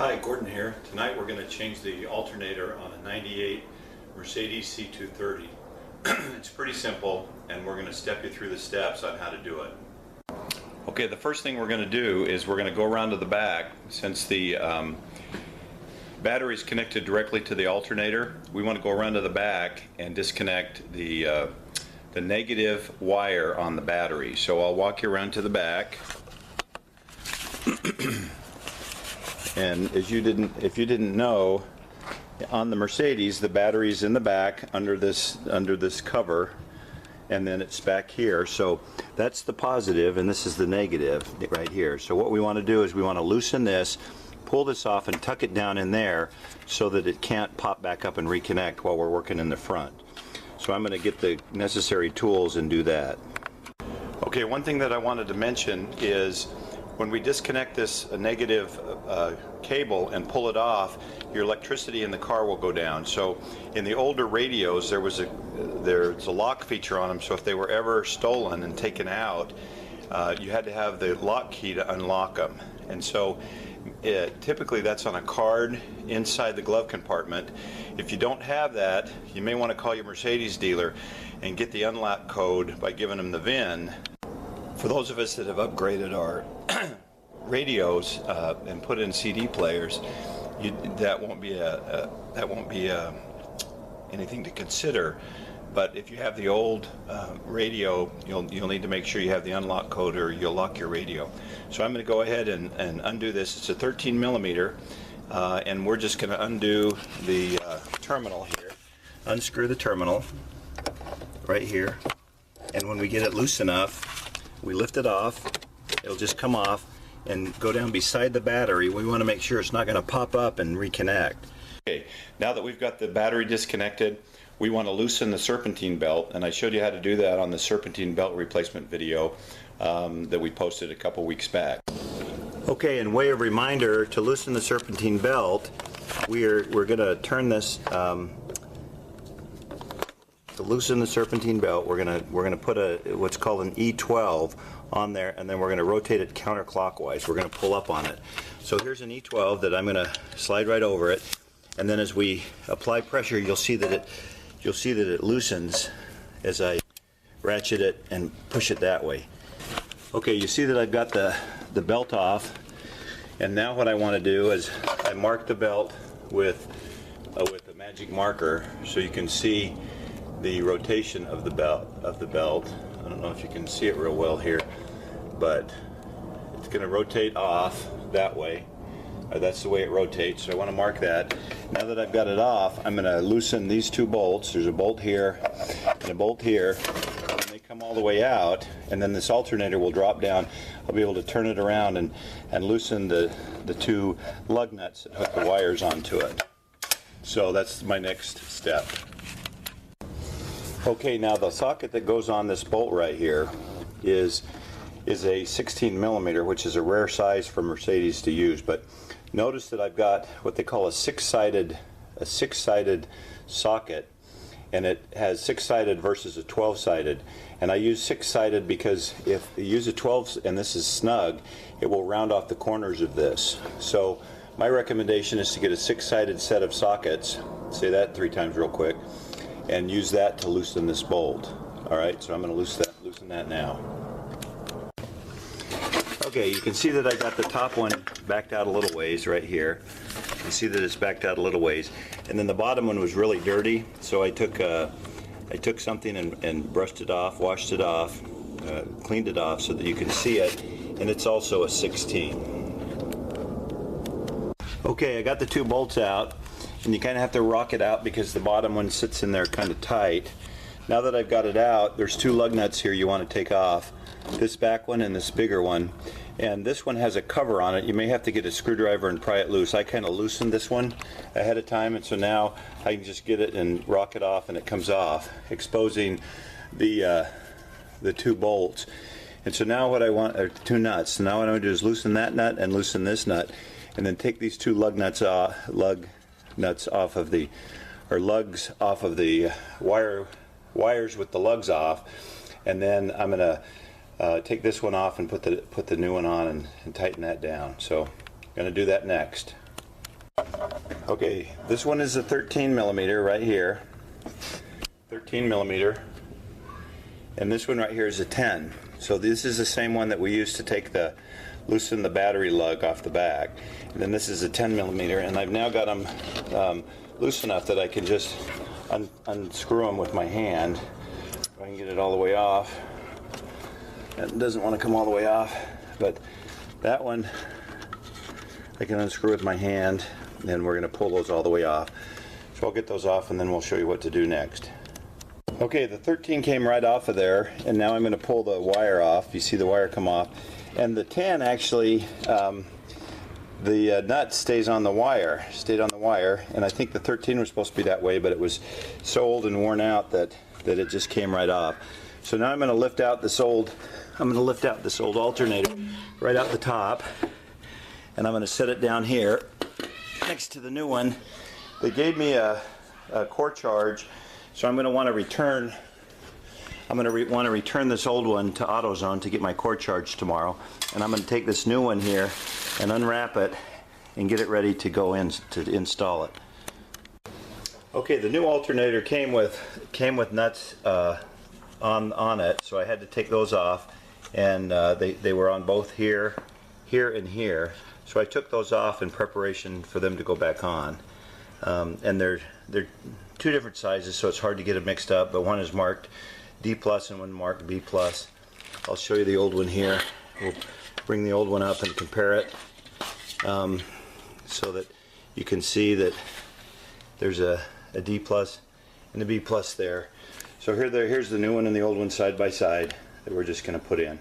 Hi, Gordon here. Tonight we're going to change the alternator on a 98 Mercedes C230. It's pretty simple, and we're going to step you through the steps on how to do it. Okay, the first thing we're going to do is we're going to go around to the back. Since the battery is connected directly to the alternator, we want to go around to the back and disconnect the negative wire on the battery. So I'll walk you around to the back. And if you didn't know, on the Mercedes the battery's in the back under this cover, and then it's back here. So that's the positive and this is the negative right here. So what we want to do is we want to loosen this, pull this off and tuck it down in there so that it can't pop back up and reconnect while we're working in the front. So I'm going to get the necessary tools and do that. Okay, one thing that I wanted to mention is when we disconnect this negative cable and pull it off, your electricity in the car will go down. So in the older radios there's a lock feature on them, so if they were ever stolen and taken out, you had to have the lock key to unlock them. And so typically that's on a card inside the glove compartment. If you don't have that, you may want to call your Mercedes dealer and get the unlock code by giving them the VIN. For those of us that have upgraded our radios and put in CD players, that won't be anything to consider. But if you have the old radio, you'll need to make sure you have the unlock code or you'll lock your radio. So I'm going to go ahead and undo this. It's a 13 millimeter, and we're just going to undo the terminal here. Unscrew the terminal right here, and when we get it loose enough, we lift it off. It'll just come off and go down beside the battery. We want to make sure it's not going to pop up and reconnect. Okay, now that we've got the battery disconnected, we want to loosen the serpentine belt, and I showed you how to do that on the serpentine belt replacement video that we posted a couple weeks back. Okay, in way of reminder, to loosen the serpentine belt, we're going to turn this. To loosen the serpentine belt, we're gonna put what's called an E12 on there, and then we're gonna rotate it counterclockwise. We're gonna pull up on it. So here's an E12 that I'm gonna slide right over it, and then as we apply pressure, you'll see that it loosens as I ratchet it and push it that way. Okay, you see that I've got the belt off, and now what I want to do is I mark the belt with a magic marker so you can see the rotation of the belt. I don't know if you can see it real well here, but it's going to rotate off that way. That's the way it rotates, so I want to mark that. Now that I've got it off, I'm going to loosen these two bolts. There's a bolt here and a bolt here, and they come all the way out, and then this alternator will drop down. I'll be able to turn it around and loosen the two lug nuts that hook the wires onto it. So that's my next step. Okay, now the socket that goes on this bolt right here is a 16 millimeter, which is a rare size for Mercedes to use. But notice that I've got what they call a six-sided socket, and it has six-sided versus a 12-sided. And I use six-sided because if you use a 12 and this is snug, it will round off the corners of this. So my recommendation is to get a six-sided set of sockets. Say that 3 times real quick. And use that to loosen this bolt. Alright, so I'm going to loosen that now. Okay, you can see that I got the top one backed out a little ways right here. You see that it's backed out a little ways. And then the bottom one was really dirty, so I took something and brushed it off, washed it off, cleaned it off so that you can see it. And it's also a 16. Okay, I got the two bolts out. And you kind of have to rock it out because the bottom one sits in there kind of tight. Now that I've got it out, there's two lug nuts here you want to take off. This back one and this bigger one. And this one has a cover on it. You may have to get a screwdriver and pry it loose. I kind of loosened this one ahead of time, and so now I can just get it and rock it off and it comes off, exposing the two bolts. And so now what I want are two nuts. So now what I'm going to do is loosen that nut and loosen this nut, and then take these two lug nuts off. Lugs off of the wires with the lugs off, and then I'm gonna take this one off and put the new one on and tighten that down. So I'm gonna do that next. Okay, this one is a 13 millimeter right here, 13 millimeter, and this one right here is a 10. So this is the same one that we used to loosen the battery lug off the back. And then this is a 10 millimeter, and I've now got them loose enough that I can just unscrew them with my hand. If I can get it all the way off. It doesn't want to come all the way off, but that one I can unscrew with my hand, and we're going to pull those all the way off. So I'll get those off, and then we'll show you what to do next. Okay, the 13 came right off of there, and now I'm going to pull the wire off. You see the wire come off, and the 10 actually, the nut stayed on the wire, and I think the 13 was supposed to be that way, but it was so old and worn out that it just came right off. So now I'm going to lift out this old alternator right out the top, and I'm going to set it down here next to the new one. They gave me a core charge, so I'm going to want to return. I'm going to want to return this old one to AutoZone to get my core charge tomorrow, and I'm going to take this new one here and unwrap it and get it ready to go in to install it. Okay, the new alternator came with nuts on it, so I had to take those off, and they were on both here, and here. So I took those off in preparation for them to go back on. And they're two different sizes, so it's hard to get them mixed up, but one is marked D+ and one marked B+. I'll show you the old one here. We'll bring the old one up and compare it so that you can see that there's a D+ and a B+ there. So here's the new one and the old one side by side that we're just going to put in.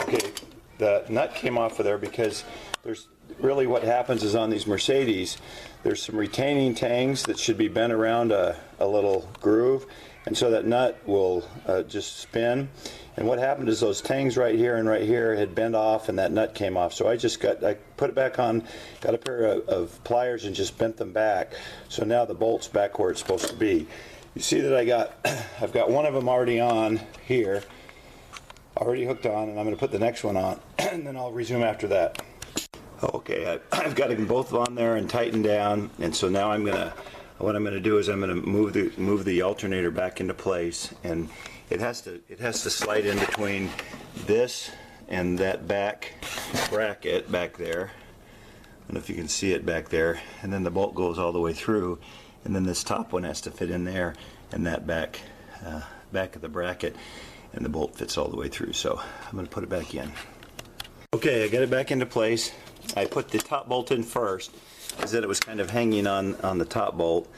Okay, the nut came off of there because there's really what happens is on these Mercedes, there's some retaining tangs that should be bent around a little groove, and so that nut will just spin. And what happened is those tangs right here and right here had bent off, and that nut came off. So I put it back on, got a pair of pliers and just bent them back. So now the bolt's back where it's supposed to be. You see that I've got one of them already on here, already hooked on, and I'm going to put the next one on, and then I'll resume after that. Okay, I've got them both on there and tightened down, and so now what I'm going to do is I'm going to move the alternator back into place, and it has to slide in between this and that back bracket back there. I don't know if you can see it back there, and then the bolt goes all the way through, and then this top one has to fit in there, and that back of the bracket, and the bolt fits all the way through. So I'm going to put it back in. Okay, I got it back into place. I put the top bolt in first, because it was kind of hanging on the top bolt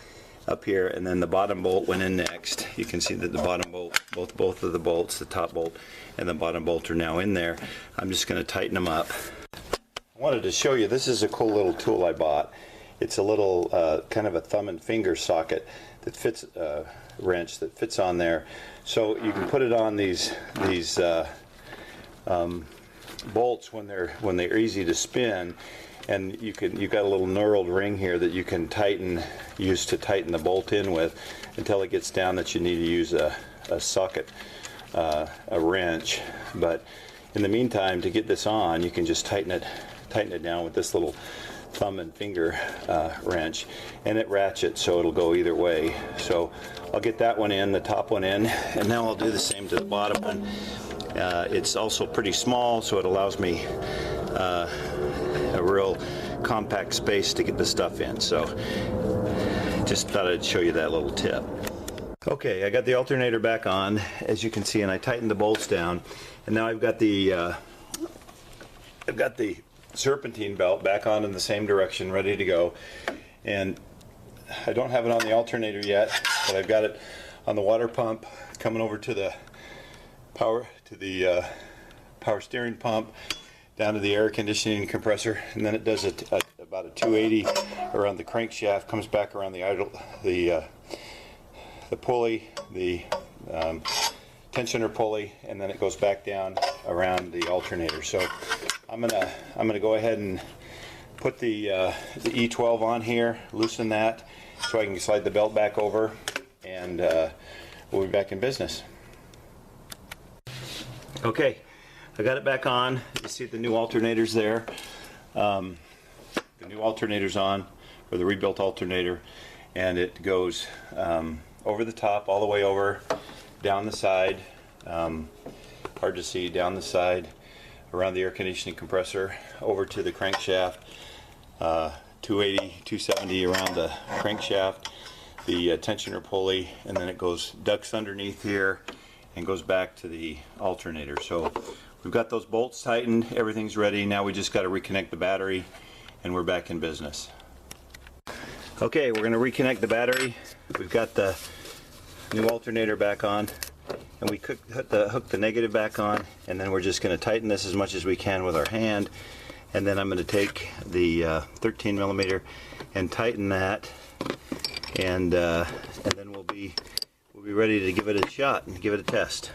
up here, and then the bottom bolt went in next. You can see that the bottom bolt, both of the bolts, the top bolt and the bottom bolt, are now in there. I'm just going to tighten them up. I wanted to show you, this is a cool little tool I bought. It's a little kind of a thumb and finger socket that fits wrench that fits on there. So you can put it on these bolts when they're easy to spin, and you've got a little knurled ring here that you can use to tighten the bolt in with until it gets down that you need to use a socket, a wrench. But in the meantime, to get this on, you can just tighten it down with this little thumb and finger wrench, and it ratchets so it'll go either way. So I'll get that one in, the top one in, and now I'll do the same to the bottom one. It's also pretty small, so it allows me a real compact space to get the stuff in. So just thought I'd show you that little tip. Okay, I got the alternator back on, as you can see, and I tightened the bolts down, and now I've got the serpentine belt back on in the same direction, ready to go. And I don't have it on the alternator yet, but I've got it on the water pump coming over to the power steering pump, down to the air conditioning compressor, and then it does about a 280 around the crankshaft, comes back around the pulley, the tensioner pulley, and then it goes back down around the alternator. So I'm gonna go ahead and put the E12 on here, loosen that, so I can slide the belt back over, and we'll be back in business. Okay, I got it back on. You see the new alternator's there. The new alternator's on. or the rebuilt alternator, and it goes over the top, all the way over, down the side, hard to see, down the side, around the air conditioning compressor, over to the crankshaft, 280, 270 around the crankshaft, the tensioner pulley, and then it goes, ducks underneath here and goes back to the alternator. So we've got those bolts tightened, everything's ready. Now we just got to reconnect the battery and we're back in business. Okay, we're going to reconnect the battery. We've got the new alternator back on, and we hook the negative back on, and then we're just going to tighten this as much as we can with our hand, and then I'm going to take the 13 millimeter and tighten that, and then we'll be ready to give it a shot and give it a test.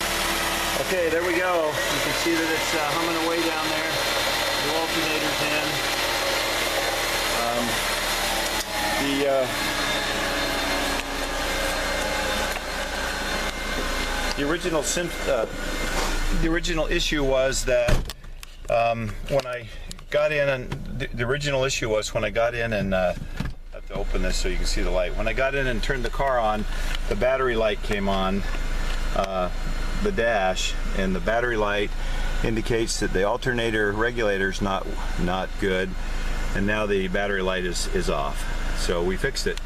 Okay, there we go. You can see that it's humming away down there. The alternator's in. The original issue was that when I got in, and the original issue was when I got in and I have to open this so you can see the light. When I got in and turned the car on, the battery light came on the dash, and the battery light indicates that the alternator regulator is not good, and now the battery light is off. So we fixed it.